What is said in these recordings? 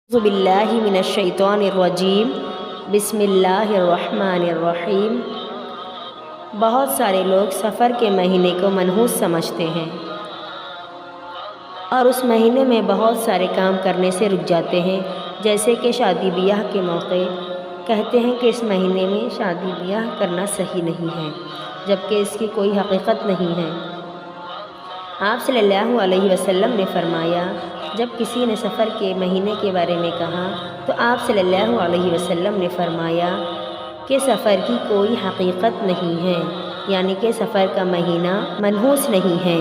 اعوذ باللہ من الشیطان الرجیم بسم اللہ الرحمن الرحیم۔ بہت سارے لوگ سفر کے مہینے کو منحوس سمجھتے ہیں اور اس مہینے میں بہت سارے کام کرنے سے رک جاتے ہیں، جیسے کہ شادی بیاہ کے موقع کہتے ہیں کہ اس مہینے میں شادی بیاہ کرنا صحیح نہیں ہے، جبکہ اس کی کوئی حقیقت نہیں ہے۔ آپ صلی اللہ علیہ وسلم نے فرمایا، جب کسی نے سفر کے مہینے کے بارے میں کہا تو آپ صلی اللہ علیہ وسلم نے فرمایا کہ سفر کی کوئی حقیقت نہیں ہے، یعنی کہ سفر کا مہینہ منحوس نہیں ہے۔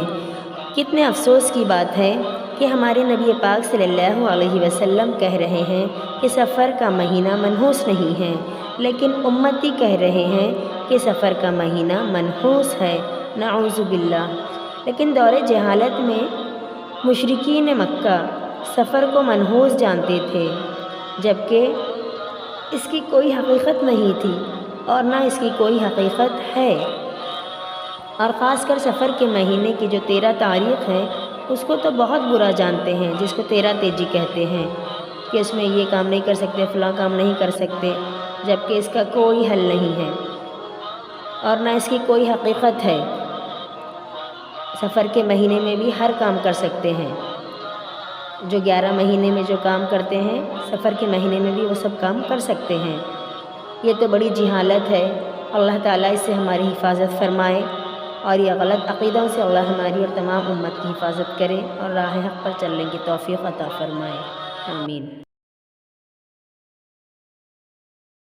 کتنے افسوس کی بات ہے کہ ہمارے نبی پاک صلی اللہ علیہ وسلم کہہ رہے ہیں کہ سفر کا مہینہ منحوس نہیں ہے، لیکن امتی کہہ رہے ہیں کہ سفر کا مہینہ منحوس ہے، نعوذ باللہ۔ لیکن دور جہالت میں مشرکین مکہ سفر کو منحوس جانتے تھے، جبکہ اس کی کوئی حقیقت نہیں تھی اور نہ اس کی کوئی حقیقت ہے۔ اور خاص کر سفر کے مہینے کی جو 13 تاریخ ہے اس کو تو بہت برا جانتے ہیں، جس کو 13 تیجی کہتے ہیں کہ اس میں یہ کام نہیں کر سکتے، فلاں کام نہیں کر سکتے، جبکہ اس کا کوئی حل نہیں ہے اور نہ اس کی کوئی حقیقت ہے۔ سفر کے مہینے میں بھی ہر کام کر سکتے ہیں، جو 11 مہینے میں جو کام کرتے ہیں سفر کے مہینے میں بھی وہ سب کام کر سکتے ہیں۔ یہ تو بڑی جہالت ہے، اللہ تعالیٰ اس سے ہماری حفاظت فرمائے اور یہ غلط عقیدوں سے اللہ ہماری اور تمام امت کی حفاظت کرے اور راہ حق پر چلنے کی توفیق عطا فرمائے، آمین۔